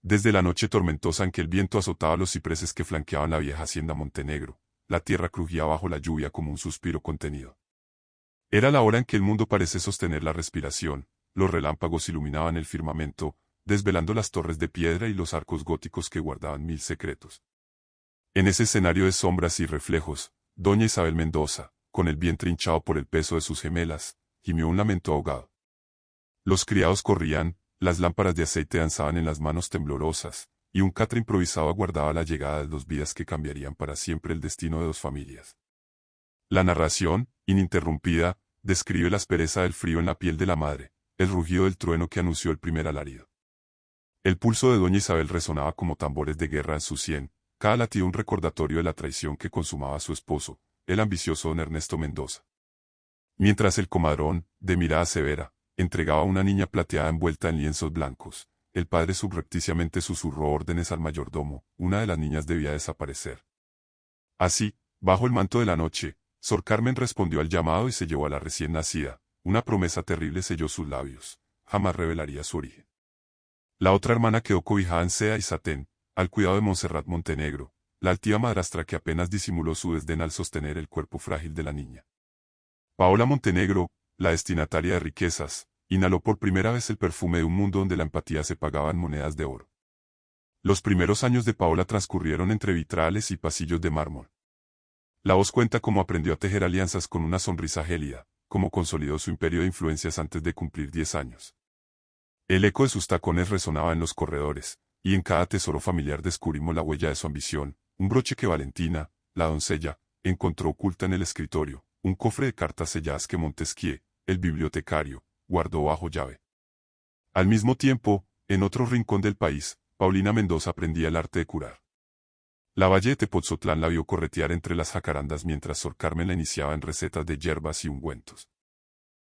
Desde la noche tormentosa en que el viento azotaba los cipreses que flanqueaban la vieja hacienda Montenegro, la tierra crujía bajo la lluvia como un suspiro contenido. Era la hora en que el mundo parece sostener la respiración, los relámpagos iluminaban el firmamento, desvelando las torres de piedra y los arcos góticos que guardaban mil secretos. En ese escenario de sombras y reflejos, doña Isabel Mendoza, con el vientre hinchado por el peso de sus gemelas, gimió un lamento ahogado. Los criados corrían, las lámparas de aceite danzaban en las manos temblorosas, y un catre improvisado aguardaba la llegada de dos vidas que cambiarían para siempre el destino de dos familias. La narración, ininterrumpida, describe la aspereza del frío en la piel de la madre, el rugido del trueno que anunció el primer alarido. El pulso de doña Isabel resonaba como tambores de guerra en su sien, cada latido un recordatorio de la traición que consumaba su esposo, el ambicioso don Ernesto Mendoza. Mientras el comadrón, de mirada severa, entregaba a una niña plateada envuelta en lienzos blancos, el padre subrepticiamente susurró órdenes al mayordomo, una de las niñas debía desaparecer. Así, bajo el manto de la noche, Sor Carmen respondió al llamado y se llevó a la recién nacida, una promesa terrible selló sus labios, jamás revelaría su origen. La otra hermana quedó cobijada en seda y satén, al cuidado de Montserrat Montenegro, la altiva madrastra que apenas disimuló su desdén al sostener el cuerpo frágil de la niña. Paola Montenegro, la destinataria de riquezas, inhaló por primera vez el perfume de un mundo donde la empatía se pagaba en monedas de oro. Los primeros años de Paola transcurrieron entre vitrales y pasillos de mármol. La voz cuenta cómo aprendió a tejer alianzas con una sonrisa gélida, cómo consolidó su imperio de influencias antes de cumplir 10 años. El eco de sus tacones resonaba en los corredores, y en cada tesoro familiar descubrimos la huella de su ambición, un broche que Valentina, la doncella, encontró oculta en el escritorio, un cofre de cartas selladas que Montesquieu, el bibliotecario, guardó bajo llave. Al mismo tiempo, en otro rincón del país, Paulina Mendoza aprendía el arte de curar. La Valle de Tepotzotlán la vio corretear entre las jacarandas mientras Sor Carmen la iniciaba en recetas de hierbas y ungüentos.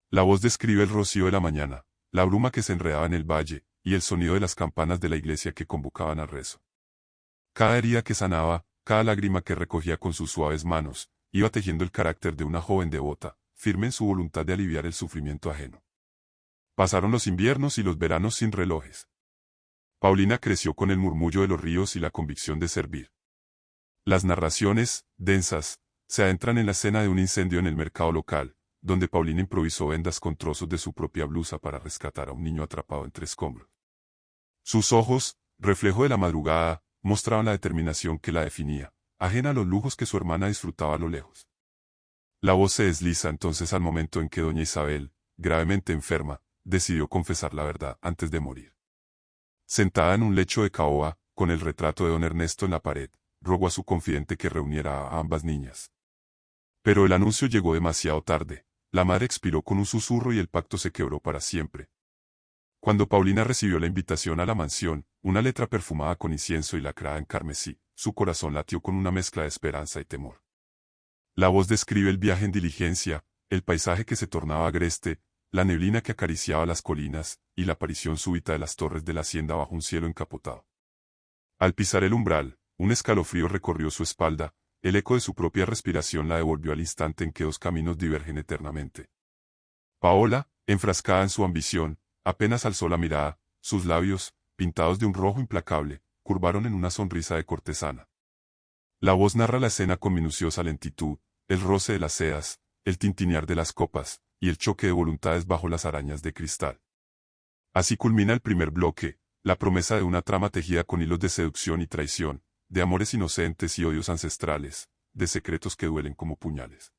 La voz describe el rocío de la mañana, la bruma que se enredaba en el valle, y el sonido de las campanas de la iglesia que convocaban al rezo. Cada herida que sanaba, cada lágrima que recogía con sus suaves manos, iba tejiendo el carácter de una joven devota, firme en su voluntad de aliviar el sufrimiento ajeno. Pasaron los inviernos y los veranos sin relojes. Paulina creció con el murmullo de los ríos y la convicción de servir. Las narraciones, densas, se adentran en la escena de un incendio en el mercado local, donde Paulina improvisó vendas con trozos de su propia blusa para rescatar a un niño atrapado entre escombros. Sus ojos, reflejo de la madrugada, mostraban la determinación que la definía, ajena a los lujos que su hermana disfrutaba a lo lejos. La voz se desliza entonces al momento en que doña Isabel, gravemente enferma, decidió confesar la verdad antes de morir. Sentada en un lecho de caoba, con el retrato de don Ernesto en la pared, rogó a su confidente que reuniera a ambas niñas. Pero el anuncio llegó demasiado tarde, la madre expiró con un susurro y el pacto se quebró para siempre. Cuando Paulina recibió la invitación a la mansión, una letra perfumada con incienso y lacrada en carmesí, su corazón latió con una mezcla de esperanza y temor. La voz describe el viaje en diligencia, el paisaje que se tornaba agreste, la neblina que acariciaba las colinas, y la aparición súbita de las torres de la hacienda bajo un cielo encapotado. Al pisar el umbral, un escalofrío recorrió su espalda, el eco de su propia respiración la devolvió al instante en que dos caminos divergen eternamente. Paola, enfrascada en su ambición, apenas alzó la mirada, sus labios, pintados de un rojo implacable, curvaron en una sonrisa de cortesana. La voz narra la escena con minuciosa lentitud, el roce de las sedas, el tintinear de las copas, y el choque de voluntades bajo las arañas de cristal. Así culmina el primer bloque, la promesa de una trama tejida con hilos de seducción y traición, de amores inocentes y odios ancestrales, de secretos que duelen como puñales.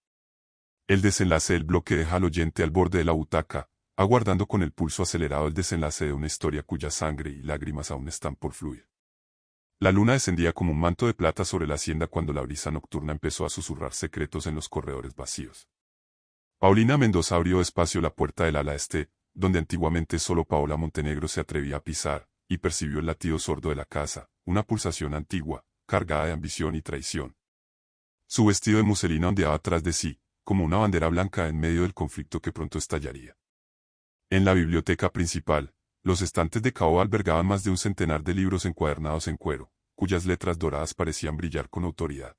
El desenlace del bloque deja al oyente al borde de la butaca, aguardando con el pulso acelerado el desenlace de una historia cuya sangre y lágrimas aún están por fluir. La luna descendía como un manto de plata sobre la hacienda cuando la brisa nocturna empezó a susurrar secretos en los corredores vacíos. Paulina Mendoza abrió despacio la puerta del ala este, donde antiguamente solo Paola Montenegro se atrevía a pisar, y percibió el latido sordo de la casa, una pulsación antigua, cargada de ambición y traición. Su vestido de muselina ondeaba tras de sí, como una bandera blanca en medio del conflicto que pronto estallaría. En la biblioteca principal, los estantes de caoba albergaban más de un centenar de libros encuadernados en cuero, cuyas letras doradas parecían brillar con autoridad.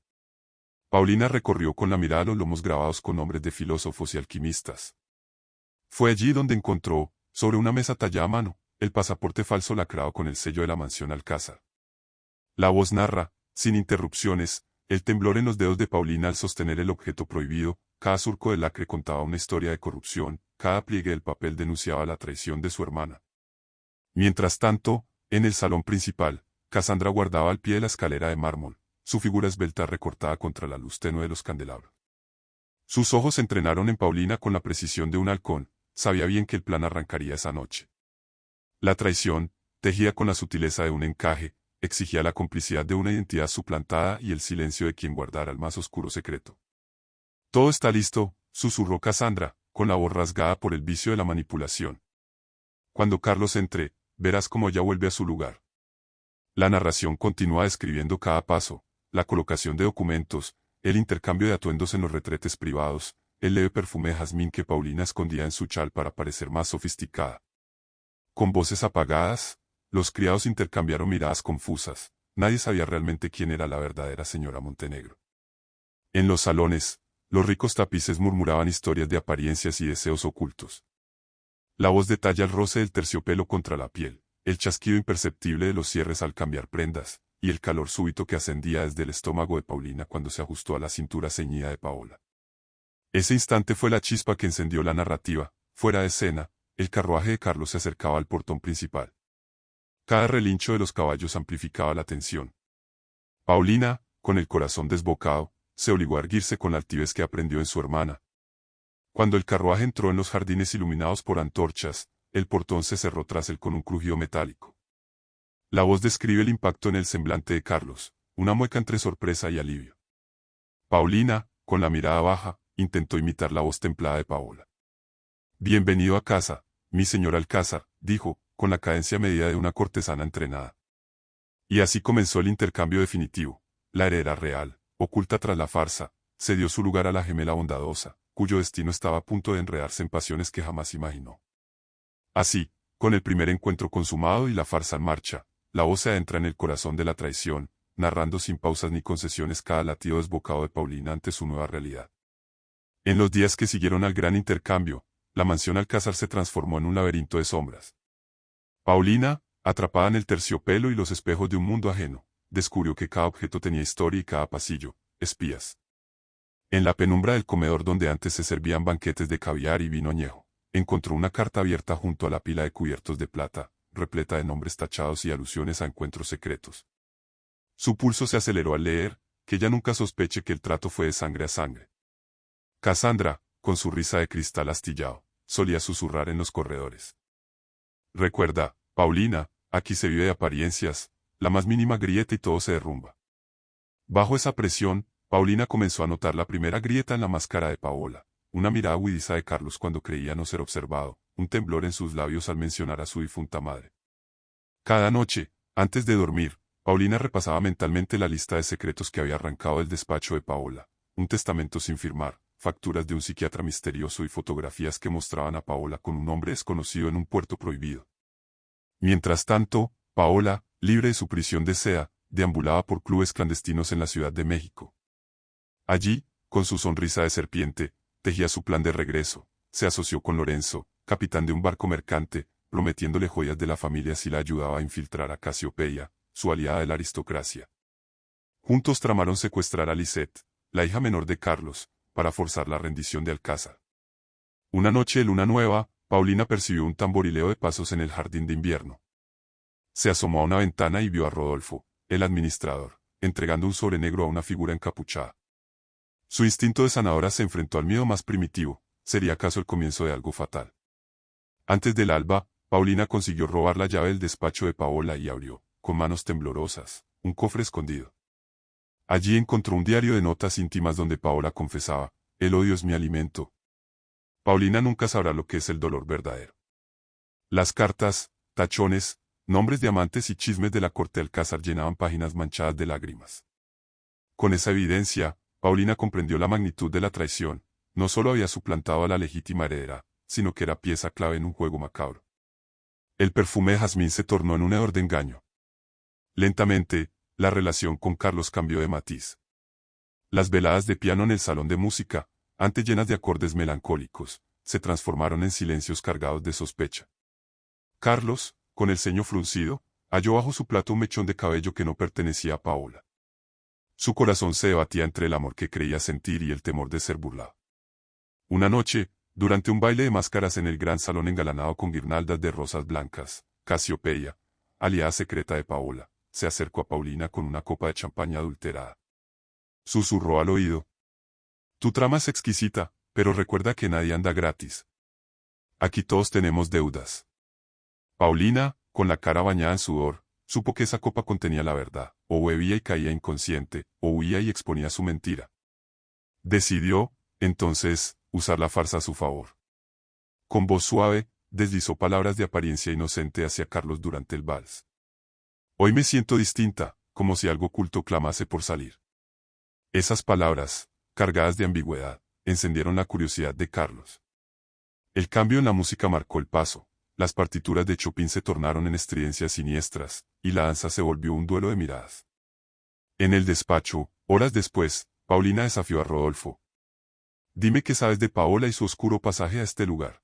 Paulina recorrió con la mirada los lomos grabados con nombres de filósofos y alquimistas. Fue allí donde encontró, sobre una mesa tallada a mano, el pasaporte falso lacrado con el sello de la mansión Alcázar. La voz narra, sin interrupciones, el temblor en los dedos de Paulina al sostener el objeto prohibido, cada surco de lacre contaba una historia de corrupción, cada pliegue del papel denunciaba la traición de su hermana. Mientras tanto, en el salón principal, Cassandra guardaba al pie de la escalera de mármol, su figura esbelta recortada contra la luz tenue de los candelabros. Sus ojos se entrenaron en Paulina con la precisión de un halcón, sabía bien que el plan arrancaría esa noche. La traición, tejida con la sutileza de un encaje, exigía la complicidad de una identidad suplantada y el silencio de quien guardara el más oscuro secreto. Todo está listo, susurró Cassandra, con la voz rasgada por el vicio de la manipulación. Cuando Carlos entre, verás cómo ya vuelve a su lugar. La narración continúa describiendo cada paso, la colocación de documentos, el intercambio de atuendos en los retretes privados, el leve perfume de jazmín que Paulina escondía en su chal para parecer más sofisticada. Con voces apagadas, los criados intercambiaron miradas confusas, nadie sabía realmente quién era la verdadera señora Montenegro. En los salones, los ricos tapices murmuraban historias de apariencias y deseos ocultos. La voz detalla el roce del terciopelo contra la piel, el chasquido imperceptible de los cierres al cambiar prendas, y el calor súbito que ascendía desde el estómago de Paulina cuando se ajustó a la cintura ceñida de Paola. Ese instante fue la chispa que encendió la narrativa. Fuera de escena, el carruaje de Carlos se acercaba al portón principal. Cada relincho de los caballos amplificaba la tensión. Paulina, con el corazón desbocado, se obligó a erguirse con la altivez que aprendió en su hermana. Cuando el carruaje entró en los jardines iluminados por antorchas, el portón se cerró tras él con un crujido metálico. La voz describe el impacto en el semblante de Carlos, una mueca entre sorpresa y alivio. Paulina, con la mirada baja, intentó imitar la voz templada de Paola. Bienvenido a casa, mi señor Alcázar, dijo, con la cadencia medida de una cortesana entrenada. Y así comenzó el intercambio definitivo. La heredera real, oculta tras la farsa, cedió su lugar a la gemela bondadosa, cuyo destino estaba a punto de enredarse en pasiones que jamás imaginó. Así, con el primer encuentro consumado y la farsa en marcha, la voz se adentra en el corazón de la traición, narrando sin pausas ni concesiones cada latido desbocado de Paulina ante su nueva realidad. En los días que siguieron al gran intercambio, la mansión Alcázar se transformó en un laberinto de sombras. Paulina, atrapada en el terciopelo y los espejos de un mundo ajeno, descubrió que cada objeto tenía historia y cada pasillo, espías. En la penumbra del comedor donde antes se servían banquetes de caviar y vino añejo, encontró una carta abierta junto a la pila de cubiertos de plata, repleta de nombres tachados y alusiones a encuentros secretos. Su pulso se aceleró al leer, que ella nunca sospeche que el trato fue de sangre a sangre. Cassandra, con su risa de cristal astillado, solía susurrar en los corredores. Recuerda, Paulina, aquí se vive de apariencias, la más mínima grieta y todo se derrumba. Bajo esa presión, Paulina comenzó a notar la primera grieta en la máscara de Paola, una mirada huidiza de Carlos cuando creía no ser observado, un temblor en sus labios al mencionar a su difunta madre. Cada noche, antes de dormir, Paulina repasaba mentalmente la lista de secretos que había arrancado del despacho de Paola, un testamento sin firmar, facturas de un psiquiatra misterioso y fotografías que mostraban a Paola con un hombre desconocido en un puerto prohibido. Mientras tanto, Paola, libre de su prisión de seda, deambulaba por clubes clandestinos en la Ciudad de México. Allí, con su sonrisa de serpiente, tejía su plan de regreso, se asoció con Lorenzo, capitán de un barco mercante, prometiéndole joyas de la familia si la ayudaba a infiltrar a Casiopeia, su aliada de la aristocracia. Juntos tramaron secuestrar a Lisette, la hija menor de Carlos, para forzar la rendición de Alcázar. Una noche de luna nueva, Paulina percibió un tamborileo de pasos en el jardín de invierno. Se asomó a una ventana y vio a Rodolfo, el administrador, entregando un sobre negro a una figura encapuchada. Su instinto de sanadora se enfrentó al miedo más primitivo, ¿sería acaso el comienzo de algo fatal? Antes del alba, Paulina consiguió robar la llave del despacho de Paola y abrió, con manos temblorosas, un cofre escondido. Allí encontró un diario de notas íntimas donde Paola confesaba, el odio es mi alimento. Paulina nunca sabrá lo que es el dolor verdadero. Las cartas, tachones, nombres de amantes y chismes de la corte de Alcázar llenaban páginas manchadas de lágrimas. Con esa evidencia, Paulina comprendió la magnitud de la traición, no solo había suplantado a la legítima heredera, sino que era pieza clave en un juego macabro. El perfume de jazmín se tornó en un hedor de engaño. Lentamente, la relación con Carlos cambió de matiz. Las veladas de piano en el salón de música, antes llenas de acordes melancólicos, se transformaron en silencios cargados de sospecha. Carlos, con el ceño fruncido, halló bajo su plato un mechón de cabello que no pertenecía a Paola. Su corazón se debatía entre el amor que creía sentir y el temor de ser burlado. Una noche, durante un baile de máscaras en el gran salón engalanado con guirnaldas de rosas blancas, Casiopeia, aliada secreta de Paola, se acercó a Paulina con una copa de champaña adulterada. Susurró al oído: «Tu trama es exquisita, pero recuerda que nadie anda gratis. Aquí todos tenemos deudas». Paulina, con la cara bañada en sudor, supo que esa copa contenía la verdad, o bebía y caía inconsciente, o huía y exponía su mentira. Decidió, entonces, usar la farsa a su favor. Con voz suave, deslizó palabras de apariencia inocente hacia Carlos durante el vals. «Hoy me siento distinta», como si algo oculto clamase por salir. Esas palabras, cargadas de ambigüedad, encendieron la curiosidad de Carlos. El cambio en la música marcó el paso, las partituras de Chopin se tornaron en estridencias siniestras, y la danza se volvió un duelo de miradas. En el despacho, horas después, Paulina desafió a Rodolfo. «Dime qué sabes de Paola y su oscuro pasaje a este lugar».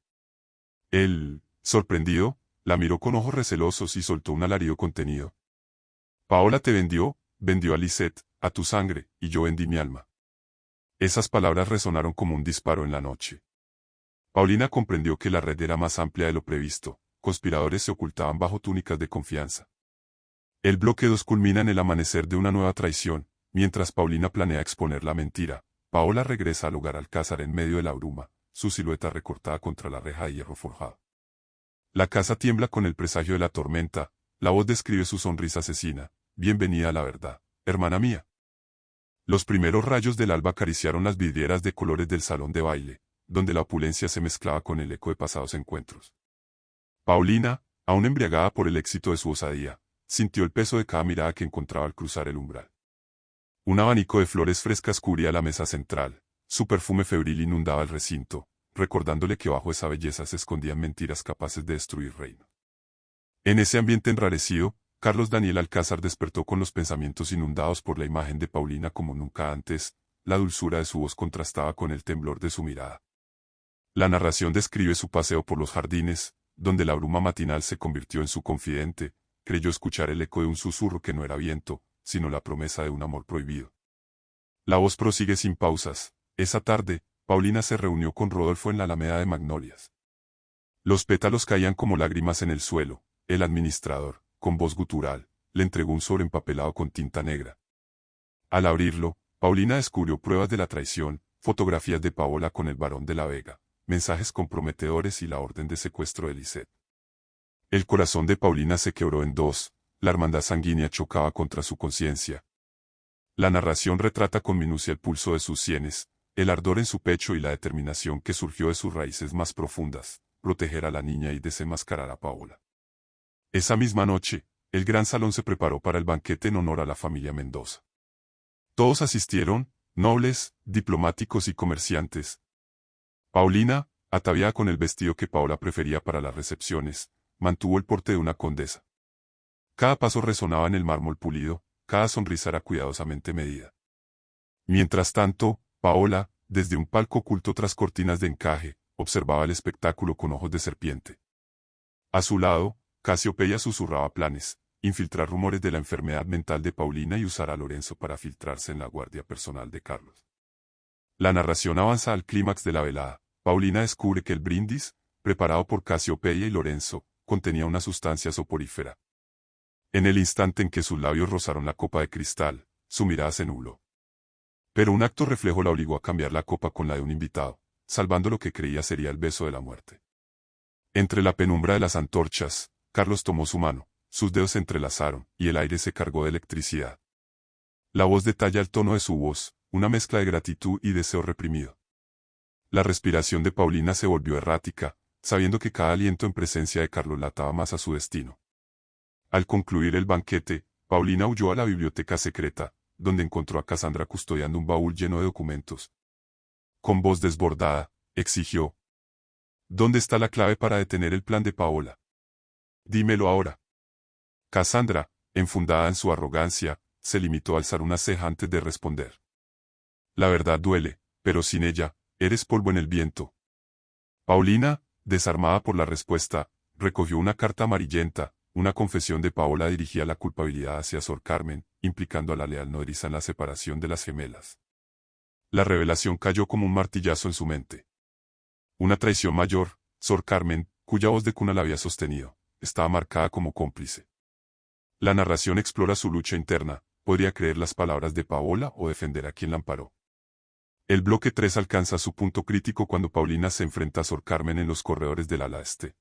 Él, sorprendido, la miró con ojos recelosos y soltó un alarido contenido. «Paola te vendió a Lisette, a tu sangre, y yo vendí mi alma». Esas palabras resonaron como un disparo en la noche. Paulina comprendió que la red era más amplia de lo previsto, conspiradores se ocultaban bajo túnicas de confianza. El bloque 2 culmina en el amanecer de una nueva traición, mientras Paulina planea exponer la mentira. Paola regresa al hogar Alcázar en medio de la bruma, su silueta recortada contra la reja de hierro forjado. La casa tiembla con el presagio de la tormenta, la voz describe su sonrisa asesina: «Bienvenida a la verdad, hermana mía». Los primeros rayos del alba acariciaron las vidrieras de colores del salón de baile, donde la opulencia se mezclaba con el eco de pasados encuentros. Paulina, aún embriagada por el éxito de su osadía, sintió el peso de cada mirada que encontraba al cruzar el umbral. Un abanico de flores frescas cubría la mesa central, su perfume febril inundaba el recinto, recordándole que bajo esa belleza se escondían mentiras capaces de destruir reinos. En ese ambiente enrarecido, Carlos Daniel Alcázar despertó con los pensamientos inundados por la imagen de Paulina como nunca antes, la dulzura de su voz contrastaba con el temblor de su mirada. La narración describe su paseo por los jardines, donde la bruma matinal se convirtió en su confidente, creyó escuchar el eco de un susurro que no era viento, sino la promesa de un amor prohibido. La voz prosigue sin pausas. Esa tarde, Paulina se reunió con Rodolfo en la Alameda de Magnolias. Los pétalos caían como lágrimas en el suelo. El administrador, con voz gutural, le entregó un sobre empapelado con tinta negra. Al abrirlo, Paulina descubrió pruebas de la traición, fotografías de Paola con el barón de la Vega, mensajes comprometedores y la orden de secuestro de Lisette. El corazón de Paulina se quebró en dos, la hermandad sanguínea chocaba contra su conciencia. La narración retrata con minucia el pulso de sus sienes, el ardor en su pecho y la determinación que surgió de sus raíces más profundas, proteger a la niña y desenmascarar a Paola. Esa misma noche, el gran salón se preparó para el banquete en honor a la familia Mendoza. Todos asistieron, nobles, diplomáticos y comerciantes. Paulina, ataviada con el vestido que Paola prefería para las recepciones, mantuvo el porte de una condesa. Cada paso resonaba en el mármol pulido, cada sonrisa era cuidadosamente medida. Mientras tanto, Paola, desde un palco oculto tras cortinas de encaje, observaba el espectáculo con ojos de serpiente. A su lado, Casiopeia susurraba planes: infiltrar rumores de la enfermedad mental de Paulina y usar a Lorenzo para filtrarse en la guardia personal de Carlos. La narración avanza al clímax de la velada. Paulina descubre que el brindis, preparado por Casiopeia y Lorenzo, contenía una sustancia soporífera. En el instante en que sus labios rozaron la copa de cristal, su mirada se nubló. Pero un acto reflejo la obligó a cambiar la copa con la de un invitado, salvando lo que creía sería el beso de la muerte. Entre la penumbra de las antorchas, Carlos tomó su mano, sus dedos se entrelazaron, y el aire se cargó de electricidad. La voz detalla el tono de su voz, una mezcla de gratitud y deseo reprimido. La respiración de Paulina se volvió errática, sabiendo que cada aliento en presencia de Carlos la ataba más a su destino. Al concluir el banquete, Paulina huyó a la biblioteca secreta, donde encontró a Cassandra custodiando un baúl lleno de documentos. Con voz desbordada, exigió: «¿Dónde está la clave para detener el plan de Paola? Dímelo ahora». Cassandra, enfundada en su arrogancia, se limitó a alzar una ceja antes de responder. «La verdad duele, pero sin ella, eres polvo en el viento». Paulina, desarmada por la respuesta, recogió una carta amarillenta, Una confesión de Paola dirigía la culpabilidad hacia Sor Carmen, implicando a la leal nodriza en la separación de las gemelas. La revelación cayó como un martillazo en su mente. Una traición mayor, Sor Carmen, cuya voz de cuna la había sostenido, estaba marcada como cómplice. La narración explora su lucha interna, podría creer las palabras de Paola o defender a quien la amparó. El bloque 3 alcanza su punto crítico cuando Paulina se enfrenta a Sor Carmen en los corredores del ala este.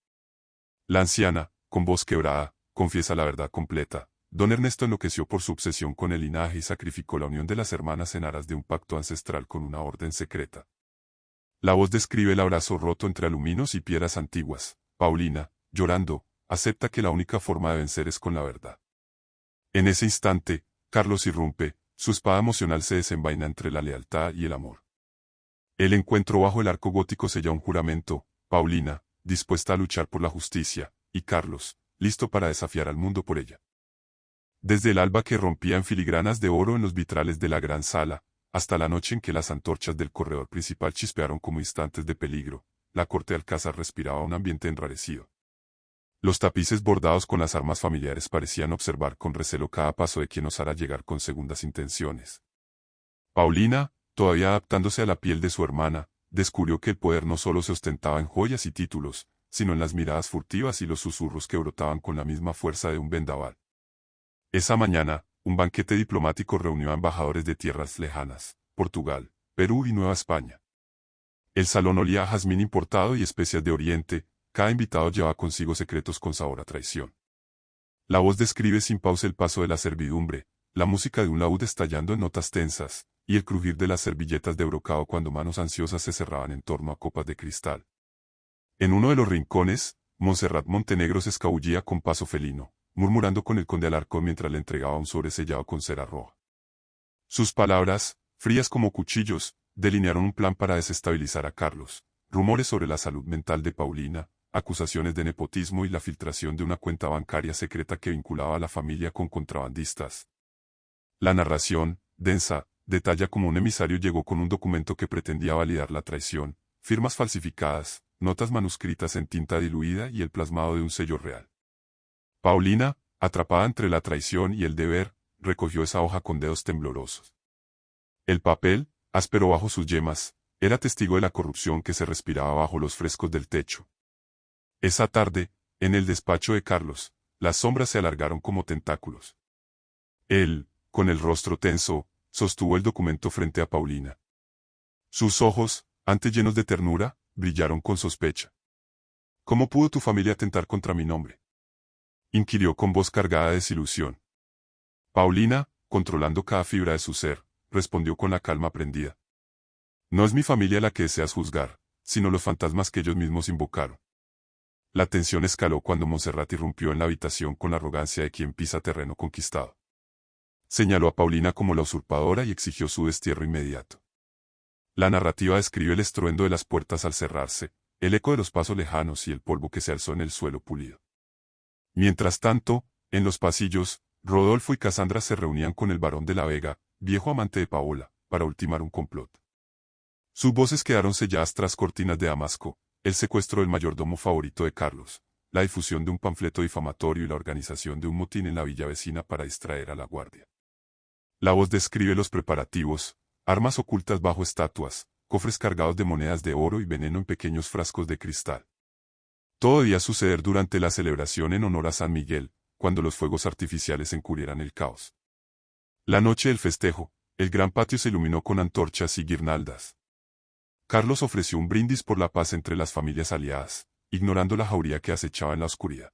La anciana, con voz quebrada, confiesa la verdad completa. Don Ernesto enloqueció por su obsesión con el linaje y sacrificó la unión de las hermanas en aras de un pacto ancestral con una orden secreta. La voz describe el abrazo roto entre aluminos y piedras antiguas. Paulina, llorando, acepta que la única forma de vencer es con la verdad. En ese instante, Carlos irrumpe, su espada emocional se desenvaina entre la lealtad y el amor. El encuentro bajo el arco gótico sella un juramento, Paulina, dispuesta a luchar por la justicia, y Carlos, listo para desafiar al mundo por ella. Desde el alba que rompía en filigranas de oro en los vitrales de la gran sala, hasta la noche en que las antorchas del corredor principal chispearon como instantes de peligro, la corte de Alcázar respiraba un ambiente enrarecido. Los tapices bordados con las armas familiares parecían observar con recelo cada paso de quien osara llegar con segundas intenciones. Paulina, todavía adaptándose a la piel de su hermana, descubrió que el poder no solo se ostentaba en joyas y títulos, sino en las miradas furtivas y los susurros que brotaban con la misma fuerza de un vendaval. Esa mañana, un banquete diplomático reunió a embajadores de tierras lejanas, Portugal, Perú y Nueva España. El salón olía a jazmín importado y especias de Oriente. Cada invitado llevaba consigo secretos con sabor a traición. La voz describe sin pausa el paso de la servidumbre, la música de un laúd estallando en notas tensas, y el crujir de las servilletas de brocado cuando manos ansiosas se cerraban en torno a copas de cristal. En uno de los rincones, Montserrat Montenegro se escabullía con paso felino, murmurando con el conde Alarcón mientras le entregaba un sobre sellado con cera roja. Sus palabras, frías como cuchillos, delinearon un plan para desestabilizar a Carlos, rumores sobre la salud mental de Paulina, acusaciones de nepotismo y la filtración de una cuenta bancaria secreta que vinculaba a la familia con contrabandistas. La narración, densa, detalla cómo un emisario llegó con un documento que pretendía validar la traición, firmas falsificadas, notas manuscritas en tinta diluida y el plasmado de un sello real. Paulina, atrapada entre la traición y el deber, recogió esa hoja con dedos temblorosos. El papel, áspero bajo sus yemas, era testigo de la corrupción que se respiraba bajo los frescos del techo. Esa tarde, en el despacho de Carlos, las sombras se alargaron como tentáculos. Él, con el rostro tenso, sostuvo el documento frente a Paulina. Sus ojos, antes llenos de ternura, brillaron con sospecha. ¿Cómo pudo tu familia atentar contra mi nombre?, inquirió con voz cargada de desilusión. Paulina, controlando cada fibra de su ser, respondió con la calma aprendida. No es mi familia la que deseas juzgar, sino los fantasmas que ellos mismos invocaron. La tensión escaló cuando Montserrat irrumpió en la habitación con la arrogancia de quien pisa terreno conquistado. Señaló a Paulina como la usurpadora y exigió su destierro inmediato. La narrativa describe el estruendo de las puertas al cerrarse, el eco de los pasos lejanos y el polvo que se alzó en el suelo pulido. Mientras tanto, en los pasillos, Rodolfo y Casandra se reunían con el barón de la Vega, viejo amante de Paola, para ultimar un complot. Sus voces quedaron selladas tras cortinas de damasco, el secuestro del mayordomo favorito de Carlos, la difusión de un panfleto difamatorio y la organización de un motín en la villa vecina para distraer a la guardia. La voz describe los preparativos, armas ocultas bajo estatuas, cofres cargados de monedas de oro y veneno en pequeños frascos de cristal. Todo debía suceder durante la celebración en honor a San Miguel, cuando los fuegos artificiales encubrieran el caos. La noche del festejo, el gran patio se iluminó con antorchas y guirnaldas. Carlos ofreció un brindis por la paz entre las familias aliadas, ignorando la jauría que acechaba en la oscuridad.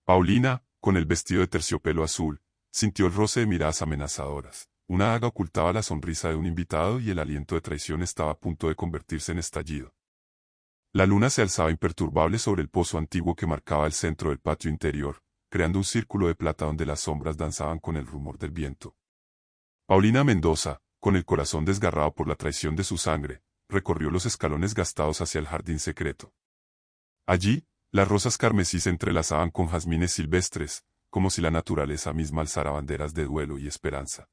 Paulina, con el vestido de terciopelo azul, sintió el roce de miradas amenazadoras. Una daga ocultaba la sonrisa de un invitado y el aliento de traición estaba a punto de convertirse en estallido. La luna se alzaba imperturbable sobre el pozo antiguo que marcaba el centro del patio interior, creando un círculo de plata donde las sombras danzaban con el rumor del viento. Paulina Mendoza, con el corazón desgarrado por la traición de su sangre, recorrió los escalones gastados hacia el jardín secreto. Allí, las rosas carmesí se entrelazaban con jazmines silvestres, como si la naturaleza misma alzara banderas de duelo y esperanza.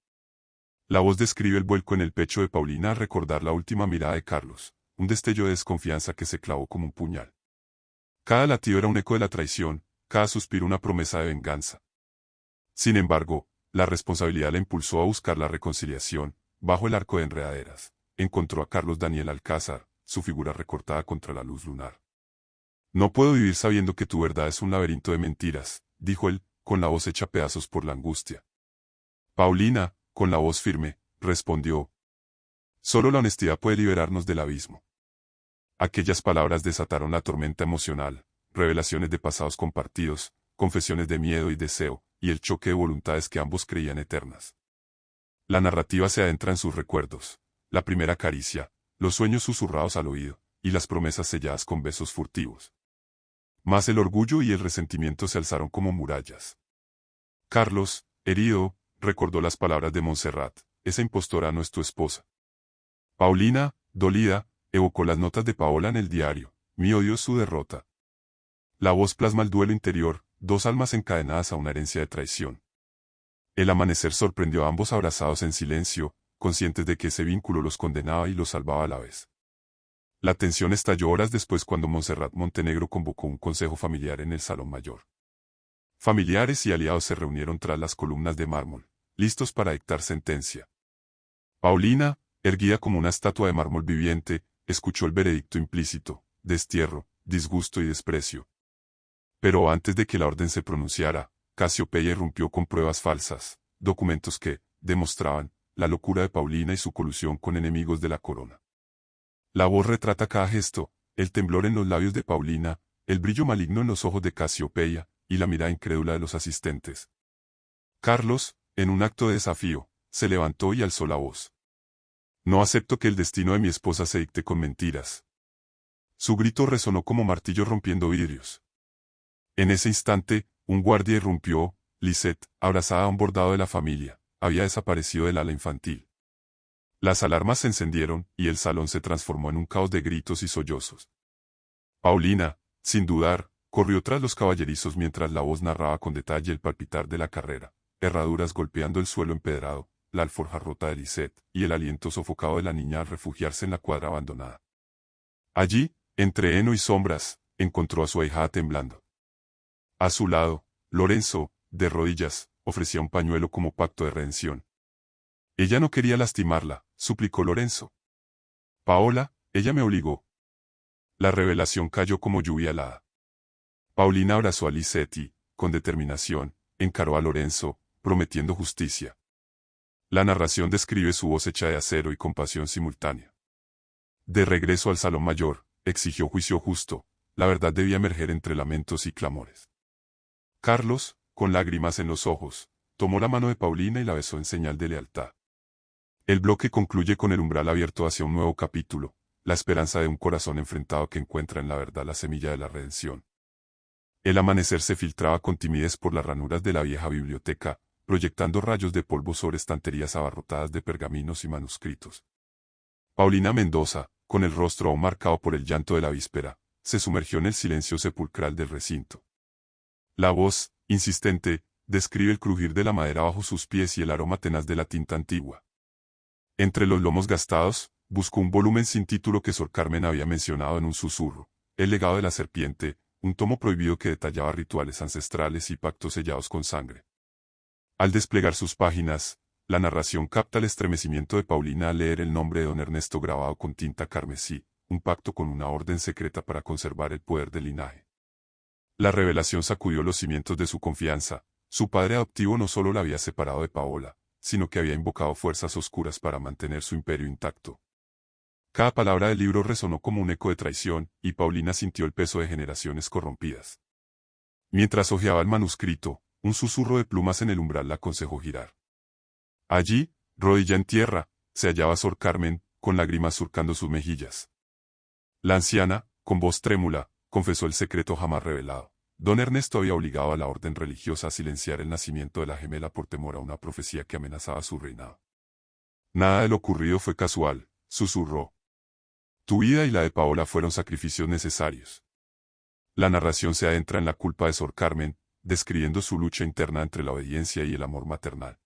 La voz describe el vuelco en el pecho de Paulina al recordar la última mirada de Carlos, un destello de desconfianza que se clavó como un puñal. Cada latido era un eco de la traición, cada suspiro una promesa de venganza. Sin embargo, la responsabilidad la impulsó a buscar la reconciliación. Bajo el arco de enredaderas, encontró a Carlos Daniel Alcázar, su figura recortada contra la luz lunar. No puedo vivir sabiendo que tu verdad es un laberinto de mentiras, dijo él, con la voz hecha pedazos por la angustia. Paulina, con la voz firme, respondió. Solo la honestidad puede liberarnos del abismo. Aquellas palabras desataron la tormenta emocional, revelaciones de pasados compartidos, confesiones de miedo y deseo, y el choque de voluntades que ambos creían eternas. La narrativa se adentra en sus recuerdos, la primera caricia, los sueños susurrados al oído, y las promesas selladas con besos furtivos. Mas el orgullo y el resentimiento se alzaron como murallas. Carlos, herido, recordó las palabras de Montserrat, esa impostora no es tu esposa. Paulina, dolida, evocó las notas de Paola en el diario, mi odio es su derrota. La voz plasma el duelo interior, dos almas encadenadas a una herencia de traición. El amanecer sorprendió a ambos abrazados en silencio, conscientes de que ese vínculo los condenaba y los salvaba a la vez. La tensión estalló horas después cuando Montserrat Montenegro convocó un consejo familiar en el Salón Mayor. Familiares y aliados se reunieron tras las columnas de mármol, listos para dictar sentencia. Paulina, erguida como una estatua de mármol viviente, escuchó el veredicto implícito, destierro, disgusto y desprecio. Pero antes de que la orden se pronunciara, Casiopeia irrumpió con pruebas falsas, documentos que demostraban la locura de Paulina y su colusión con enemigos de la corona. La voz retrata cada gesto, el temblor en los labios de Paulina, el brillo maligno en los ojos de Casiopeia, y la mirada incrédula de los asistentes. Carlos, en un acto de desafío, se levantó y alzó la voz. No acepto que el destino de mi esposa se dicte con mentiras. Su grito resonó como martillo rompiendo vidrios. En ese instante, un guardia irrumpió. Lisette, abrazada a un bordado de la familia, había desaparecido del ala infantil. Las alarmas se encendieron, y el salón se transformó en un caos de gritos y sollozos. Paulina, sin dudar, corrió tras los caballerizos mientras la voz narraba con detalle el palpitar de la carrera, herraduras golpeando el suelo empedrado, la alforja rota de Lisette, y el aliento sofocado de la niña al refugiarse en la cuadra abandonada. Allí, entre heno y sombras, encontró a su ahijada temblando. A su lado, Lorenzo, de rodillas, ofrecía un pañuelo como pacto de redención. Ella no quería lastimarla, suplicó Lorenzo. Paola, ella me obligó. La revelación cayó como lluvia helada. Paulina abrazó a Lisette y, con determinación, encaró a Lorenzo, prometiendo justicia. La narración describe su voz hecha de acero y compasión simultánea. De regreso al salón mayor, exigió juicio justo, la verdad debía emerger entre lamentos y clamores. Carlos, con lágrimas en los ojos, tomó la mano de Paulina y la besó en señal de lealtad. El bloque concluye con el umbral abierto hacia un nuevo capítulo, la esperanza de un corazón enfrentado que encuentra en la verdad la semilla de la redención. El amanecer se filtraba con timidez por las ranuras de la vieja biblioteca, proyectando rayos de polvo sobre estanterías abarrotadas de pergaminos y manuscritos. Paulina Mendoza, con el rostro aún marcado por el llanto de la víspera, se sumergió en el silencio sepulcral del recinto. La voz, insistente, describe el crujir de la madera bajo sus pies y el aroma tenaz de la tinta antigua. Entre los lomos gastados, buscó un volumen sin título que Sor Carmen había mencionado en un susurro, El legado de la serpiente, un tomo prohibido que detallaba rituales ancestrales y pactos sellados con sangre. Al desplegar sus páginas, la narración capta el estremecimiento de Paulina al leer el nombre de don Ernesto grabado con tinta carmesí, un pacto con una orden secreta para conservar el poder del linaje. La revelación sacudió los cimientos de su confianza. Su padre adoptivo no solo la había separado de Paola, sino que había invocado fuerzas oscuras para mantener su imperio intacto. Cada palabra del libro resonó como un eco de traición, y Paulina sintió el peso de generaciones corrompidas. Mientras hojeaba el manuscrito, un susurro de plumas en el umbral la aconsejó girar. Allí, rodilla en tierra, se hallaba Sor Carmen, con lágrimas surcando sus mejillas. La anciana, con voz trémula, confesó el secreto jamás revelado. Don Ernesto había obligado a la orden religiosa a silenciar el nacimiento de la gemela por temor a una profecía que amenazaba su reinado. Nada de lo ocurrido fue casual, susurró. Tu vida y la de Paola fueron sacrificios necesarios. La narración se adentra en la culpa de Sor Carmen, describiendo su lucha interna entre la obediencia y el amor maternal.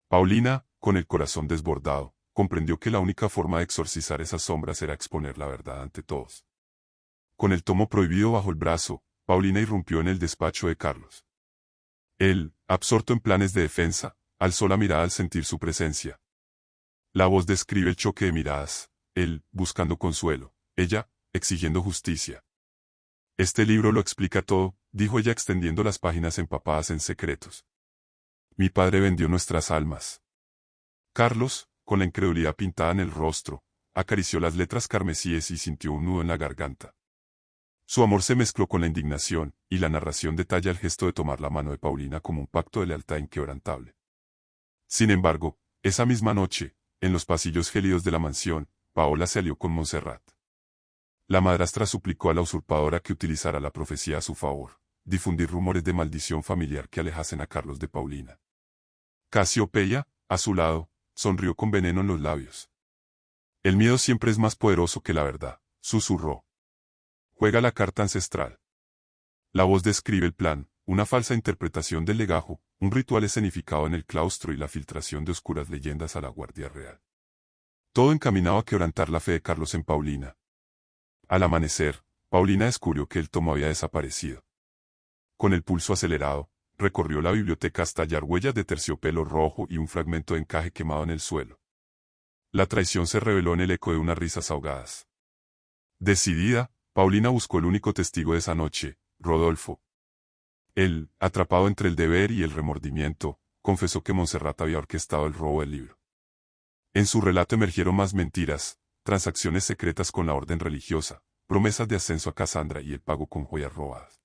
Paulina, con el corazón desbordado, comprendió que la única forma de exorcizar esas sombras era exponer la verdad ante todos. Con el tomo prohibido bajo el brazo, Paulina irrumpió en el despacho de Carlos. Él, absorto en planes de defensa, alzó la mirada al sentir su presencia. La voz describe el choque de miradas, él, buscando consuelo, ella, exigiendo justicia. Este libro lo explica todo, dijo ella extendiendo las páginas empapadas en secretos. Mi padre vendió nuestras almas. Carlos, con la incredulidad pintada en el rostro, acarició las letras carmesíes y sintió un nudo en la garganta. Su amor se mezcló con la indignación, y la narración detalla el gesto de tomar la mano de Paulina como un pacto de lealtad inquebrantable. Sin embargo, esa misma noche, en los pasillos gélidos de la mansión, Paola se alió con Montserrat. La madrastra suplicó a la usurpadora que utilizara la profecía a su favor, difundir rumores de maldición familiar que alejasen a Carlos de Paulina. Casiopeia, a su lado, sonrió con veneno en los labios. El miedo siempre es más poderoso que la verdad, susurró. Juega la carta ancestral. La voz describe el plan, una falsa interpretación del legajo, un ritual escenificado en el claustro y la filtración de oscuras leyendas a la Guardia Real. Todo encaminado a quebrantar la fe de Carlos en Paulina. Al amanecer, Paulina descubrió que el tomo había desaparecido. Con el pulso acelerado, recorrió la biblioteca hasta hallar huellas de terciopelo rojo y un fragmento de encaje quemado en el suelo. La traición se reveló en el eco de unas risas ahogadas. Decidida, Paulina buscó el único testigo de esa noche, Rodolfo. Él, atrapado entre el deber y el remordimiento, confesó que Montserrat había orquestado el robo del libro. En su relato emergieron más mentiras, transacciones secretas con la orden religiosa, promesas de ascenso a Casandra y el pago con joyas robadas.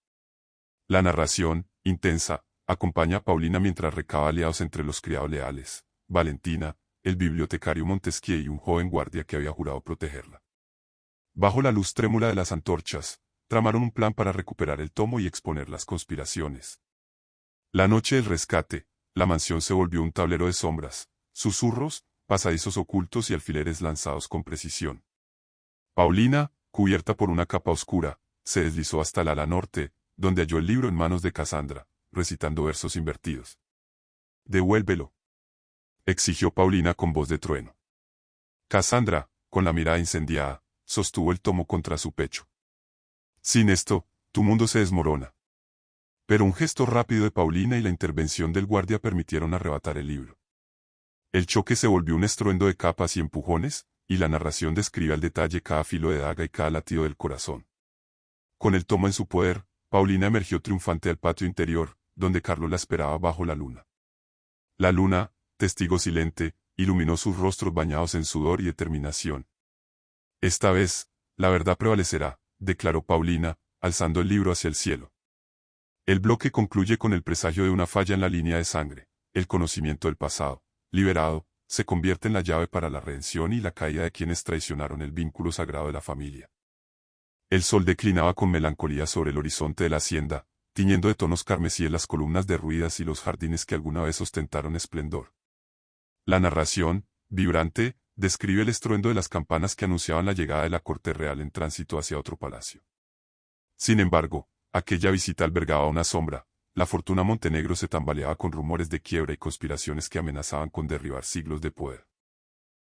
La narración, intensa, acompaña a Paulina mientras recaba aliados entre los criados leales, Valentina, el bibliotecario Montesquieu y un joven guardia que había jurado protegerla. Bajo la luz trémula de las antorchas, tramaron un plan para recuperar el tomo y exponer las conspiraciones. La noche del rescate, la mansión se volvió un tablero de sombras, susurros, pasadizos ocultos y alfileres lanzados con precisión. Paulina, cubierta por una capa oscura, se deslizó hasta el ala norte, donde halló el libro en manos de Casandra, recitando versos invertidos. «Devuélvelo», exigió Paulina con voz de trueno. Casandra, con la mirada incendiada, sostuvo el tomo contra su pecho. Sin esto, tu mundo se desmorona. Pero un gesto rápido de Paulina y la intervención del guardia permitieron arrebatar el libro. El choque se volvió un estruendo de capas y empujones, y la narración describe al detalle cada filo de daga y cada latido del corazón. Con el tomo en su poder, Paulina emergió triunfante al patio interior, donde Carlos la esperaba bajo la luna. La luna, testigo silente, iluminó sus rostros bañados en sudor y determinación. Esta vez, la verdad prevalecerá, declaró Paulina, alzando el libro hacia el cielo. El bloque concluye con el presagio de una falla en la línea de sangre, el conocimiento del pasado, liberado, se convierte en la llave para la redención y la caída de quienes traicionaron el vínculo sagrado de la familia. El sol declinaba con melancolía sobre el horizonte de la hacienda, tiñendo de tonos carmesíes las columnas derruidas y los jardines que alguna vez ostentaron esplendor. La narración, vibrante, describe el estruendo de las campanas que anunciaban la llegada de la corte real en tránsito hacia otro palacio. Sin embargo, aquella visita albergaba una sombra, la fortuna Montenegro se tambaleaba con rumores de quiebra y conspiraciones que amenazaban con derribar siglos de poder.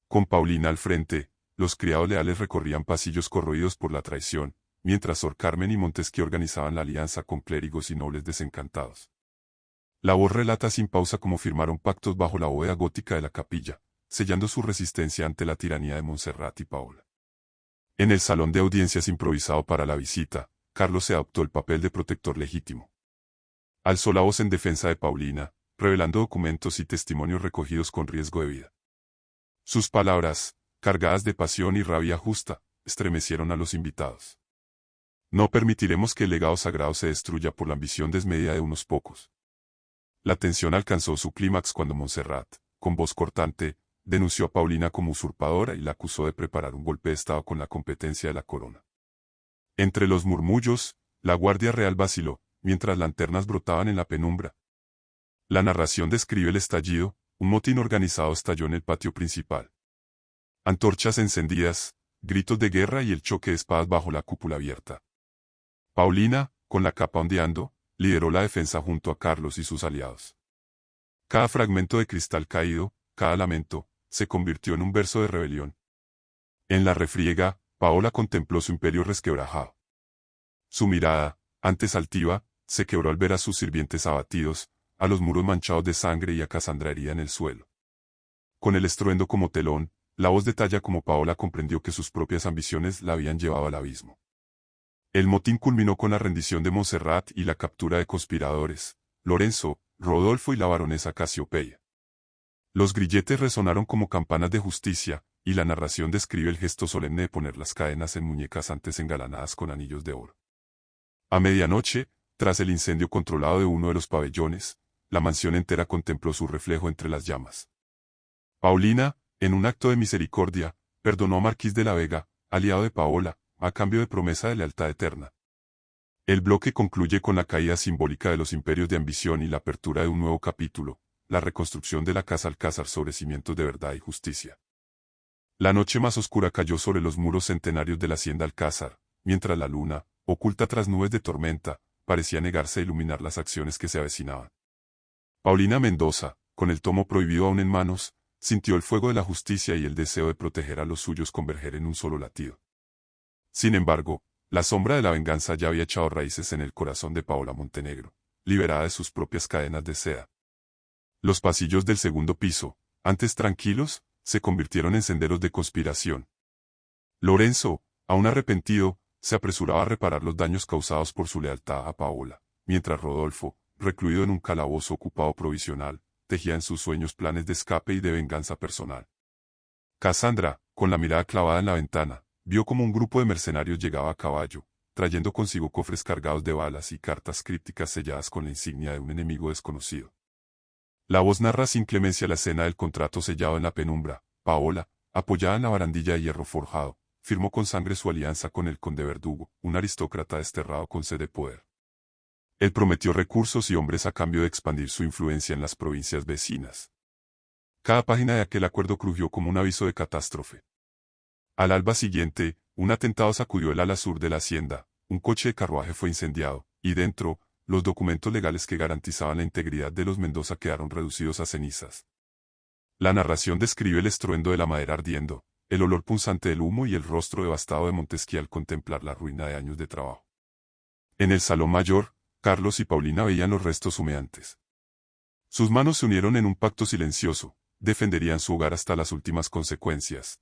Con Paulina al frente, los criados leales recorrían pasillos corroídos por la traición, mientras Sor Carmen y Montesquieu organizaban la alianza con clérigos y nobles desencantados. La voz relata sin pausa cómo firmaron pactos bajo la bóveda gótica de la capilla, sellando su resistencia ante la tiranía de Montserrat y Paola. En el salón de audiencias improvisado para la visita, Carlos se adoptó el papel de protector legítimo. Alzó la voz en defensa de Paulina, revelando documentos y testimonios recogidos con riesgo de vida. Sus palabras, cargadas de pasión y rabia justa, estremecieron a los invitados. No permitiremos que el legado sagrado se destruya por la ambición desmedida de unos pocos. La tensión alcanzó su clímax cuando Montserrat, con voz cortante, denunció a Paulina como usurpadora y la acusó de preparar un golpe de estado con la competencia de la corona. Entre los murmullos, la Guardia Real vaciló, mientras lanternas brotaban en la penumbra. La narración describe el estallido, un motín organizado estalló en el patio principal. Antorchas encendidas, gritos de guerra y el choque de espadas bajo la cúpula abierta. Paulina, con la capa ondeando, lideró la defensa junto a Carlos y sus aliados. Cada fragmento de cristal caído, cada lamento, se convirtió en un verso de rebelión. En la refriega, Paola contempló su imperio resquebrajado. Su mirada, antes altiva, se quebró al ver a sus sirvientes abatidos, a los muros manchados de sangre y a Casandra herida en el suelo. Con el estruendo como telón, la voz de talla como Paola comprendió que sus propias ambiciones la habían llevado al abismo. El motín culminó con la rendición de Montserrat y la captura de conspiradores, Lorenzo, Rodolfo y la baronesa Casiopeia. Los grilletes resonaron como campanas de justicia, y la narración describe el gesto solemne de poner las cadenas en muñecas antes engalanadas con anillos de oro. A medianoche, tras el incendio controlado de uno de los pabellones, la mansión entera contempló su reflejo entre las llamas. Paulina, en un acto de misericordia, perdonó a Marquís de la Vega, aliado de Paola, a cambio de promesa de lealtad eterna. El bloque concluye con la caída simbólica de los imperios de ambición y la apertura de un nuevo capítulo, la reconstrucción de la casa Alcázar sobre cimientos de verdad y justicia. La noche más oscura cayó sobre los muros centenarios de la hacienda Alcázar, mientras la luna, oculta tras nubes de tormenta, parecía negarse a iluminar las acciones que se avecinaban. Paulina Mendoza, con el tomo prohibido aún en manos, sintió el fuego de la justicia y el deseo de proteger a los suyos converger en un solo latido. Sin embargo, la sombra de la venganza ya había echado raíces en el corazón de Paola Montenegro, liberada de sus propias cadenas de seda. Los pasillos del segundo piso, antes tranquilos, se convirtieron en senderos de conspiración. Lorenzo, aún arrepentido, se apresuraba a reparar los daños causados por su lealtad a Paola, mientras Rodolfo, recluido en un calabozo ocupado provisional, tejía en sus sueños planes de escape y de venganza personal. Casandra, con la mirada clavada en la ventana, vio como un grupo de mercenarios llegaba a caballo, trayendo consigo cofres cargados de balas y cartas crípticas selladas con la insignia de un enemigo desconocido. La voz narra sin clemencia la escena del contrato sellado en la penumbra. Paola, apoyada en la barandilla de hierro forjado, firmó con sangre su alianza con el conde Verdugo, un aristócrata desterrado con sed de poder. Él prometió recursos y hombres a cambio de expandir su influencia en las provincias vecinas. Cada página de aquel acuerdo crujió como un aviso de catástrofe. Al alba siguiente, un atentado sacudió el ala sur de la hacienda, un coche de carruaje fue incendiado, y dentro, los documentos legales que garantizaban la integridad de los Mendoza quedaron reducidos a cenizas. La narración describe el estruendo de la madera ardiendo, el olor punzante del humo y el rostro devastado de Montesquieu al contemplar la ruina de años de trabajo. En el salón mayor, Carlos y Paulina veían los restos humeantes. Sus manos se unieron en un pacto silencioso, defenderían su hogar hasta las últimas consecuencias.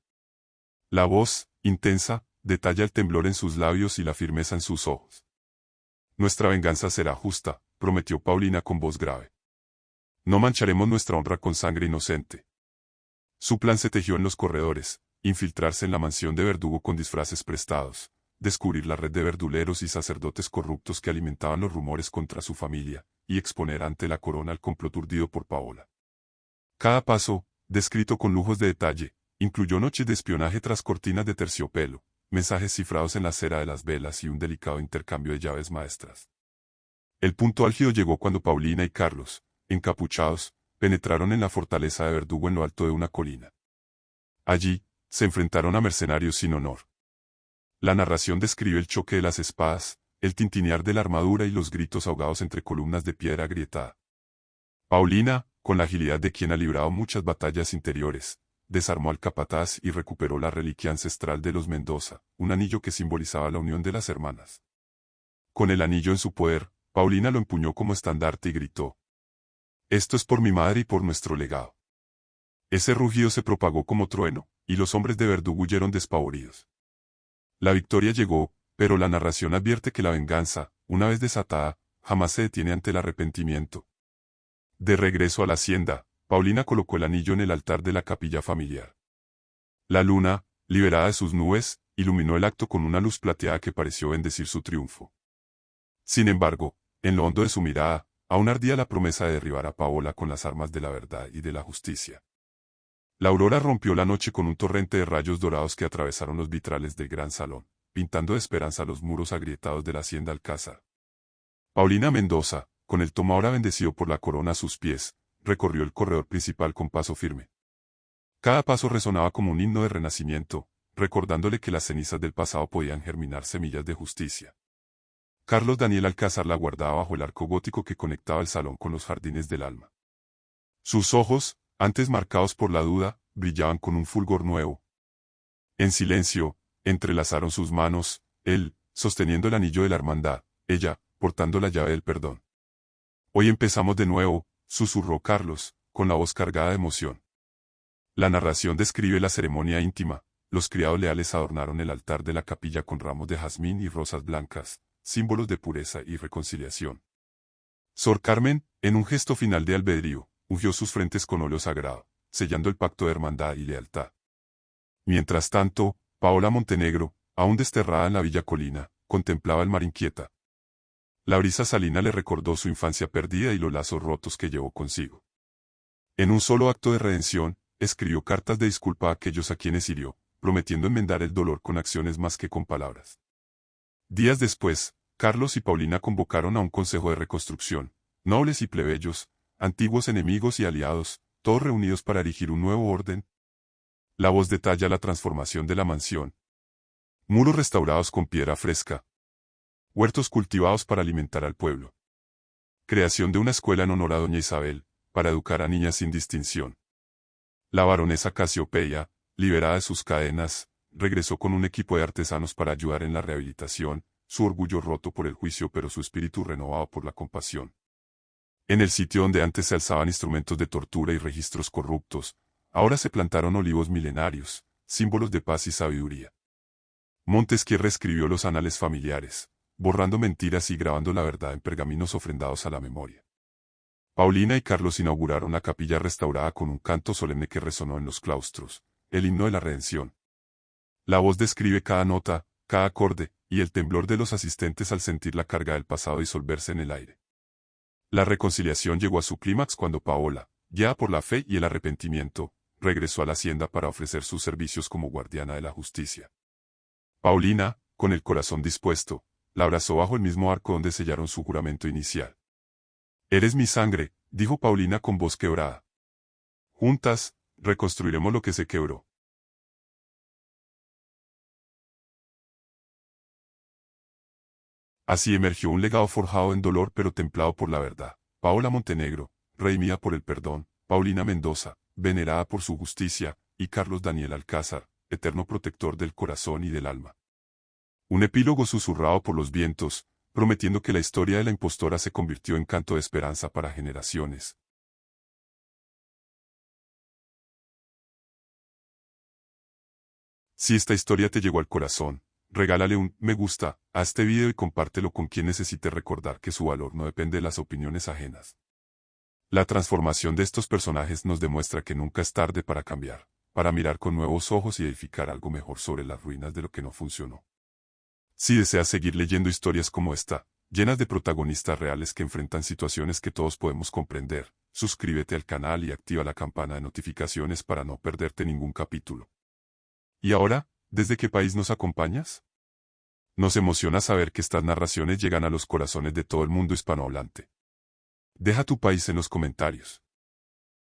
La voz, intensa, detalla el temblor en sus labios y la firmeza en sus ojos. Nuestra venganza será justa, prometió Paulina con voz grave. No mancharemos nuestra honra con sangre inocente. Su plan se tejió en los corredores, infiltrarse en la mansión de Verdugo con disfraces prestados, descubrir la red de verduleros y sacerdotes corruptos que alimentaban los rumores contra su familia, y exponer ante la corona el complot urdido por Paola. Cada paso, descrito con lujos de detalle, incluyó noches de espionaje tras cortinas de terciopelo, mensajes cifrados en la cera de las velas y un delicado intercambio de llaves maestras. El punto álgido llegó cuando Paulina y Carlos, encapuchados, penetraron en la fortaleza de Verdugo en lo alto de una colina. Allí, se enfrentaron a mercenarios sin honor. La narración describe el choque de las espadas, el tintinear de la armadura y los gritos ahogados entre columnas de piedra agrietada. Paulina, con la agilidad de quien ha librado muchas batallas interiores, desarmó al capataz y recuperó la reliquia ancestral de los Mendoza, un anillo que simbolizaba la unión de las hermanas. Con el anillo en su poder, Paulina lo empuñó como estandarte y gritó: «Esto es por mi madre y por nuestro legado». Ese rugido se propagó como trueno, y los hombres de Verdugo huyeron despavoridos. La victoria llegó, pero la narración advierte que la venganza, una vez desatada, jamás se detiene ante el arrepentimiento. De regreso a la hacienda, Paulina colocó el anillo en el altar de la capilla familiar. La luna, liberada de sus nubes, iluminó el acto con una luz plateada que pareció bendecir su triunfo. Sin embargo, en lo hondo de su mirada, aún ardía la promesa de derribar a Paola con las armas de la verdad y de la justicia. La aurora rompió la noche con un torrente de rayos dorados que atravesaron los vitrales del gran salón, pintando de esperanza los muros agrietados de la hacienda Alcázar. Paulina Mendoza, con el tomo ahora bendecido por la corona a sus pies, recorrió el corredor principal con paso firme. Cada paso resonaba como un himno de renacimiento, recordándole que las cenizas del pasado podían germinar semillas de justicia. Carlos Daniel Alcázar la guardaba bajo el arco gótico que conectaba el salón con los jardines del alma. Sus ojos, antes marcados por la duda, brillaban con un fulgor nuevo. En silencio, entrelazaron sus manos, él, sosteniendo el anillo de la hermandad, ella, portando la llave del perdón. Hoy empezamos de nuevo, susurró Carlos, con la voz cargada de emoción. La narración describe la ceremonia íntima. Los criados leales adornaron el altar de la capilla con ramos de jazmín y rosas blancas, símbolos de pureza y reconciliación. Sor Carmen, en un gesto final de albedrío, ungió sus frentes con óleo sagrado, sellando el pacto de hermandad y lealtad. Mientras tanto, Paola Montenegro, aún desterrada en la Villa Colina, contemplaba el mar inquieta. La brisa salina le recordó su infancia perdida y los lazos rotos que llevó consigo. En un solo acto de redención, escribió cartas de disculpa a aquellos a quienes hirió, prometiendo enmendar el dolor con acciones más que con palabras. Días después, Carlos y Paulina convocaron a un consejo de reconstrucción, nobles y plebeyos, antiguos enemigos y aliados, todos reunidos para erigir un nuevo orden. La voz detalla la transformación de la mansión. Muros restaurados con piedra fresca. Huertos cultivados para alimentar al pueblo. Creación de una escuela en honor a Doña Isabel, para educar a niñas sin distinción. La baronesa Casiopeia, liberada de sus cadenas, regresó con un equipo de artesanos para ayudar en la rehabilitación, su orgullo roto por el juicio pero su espíritu renovado por la compasión. En el sitio donde antes se alzaban instrumentos de tortura y registros corruptos, ahora se plantaron olivos milenarios, símbolos de paz y sabiduría. Montesquieu reescribió los anales familiares, borrando mentiras y grabando la verdad en pergaminos ofrendados a la memoria. Paulina y Carlos inauguraron la capilla restaurada con un canto solemne que resonó en los claustros, el himno de la redención. La voz describe cada nota, cada acorde, y el temblor de los asistentes al sentir la carga del pasado disolverse en el aire. La reconciliación llegó a su clímax cuando Paola, guiada por la fe y el arrepentimiento, regresó a la hacienda para ofrecer sus servicios como guardiana de la justicia. Paulina, con el corazón dispuesto, la abrazó bajo el mismo arco donde sellaron su juramento inicial. Eres mi sangre, dijo Paulina con voz quebrada. Juntas, reconstruiremos lo que se quebró. Así emergió un legado forjado en dolor pero templado por la verdad. Paola Montenegro, redimida por el perdón, Paulina Mendoza, venerada por su justicia, y Carlos Daniel Alcázar, eterno protector del corazón y del alma. Un epílogo susurrado por los vientos, prometiendo que la historia de la impostora se convirtió en canto de esperanza para generaciones. Si esta historia te llegó al corazón, regálale un me gusta a este video y compártelo con quien necesite recordar que su valor no depende de las opiniones ajenas. La transformación de estos personajes nos demuestra que nunca es tarde para cambiar, para mirar con nuevos ojos y edificar algo mejor sobre las ruinas de lo que no funcionó. Si deseas seguir leyendo historias como esta, llenas de protagonistas reales que enfrentan situaciones que todos podemos comprender, suscríbete al canal y activa la campana de notificaciones para no perderte ningún capítulo. ¿Y ahora, desde qué país nos acompañas? Nos emociona saber que estas narraciones llegan a los corazones de todo el mundo hispanohablante. Deja tu país en los comentarios.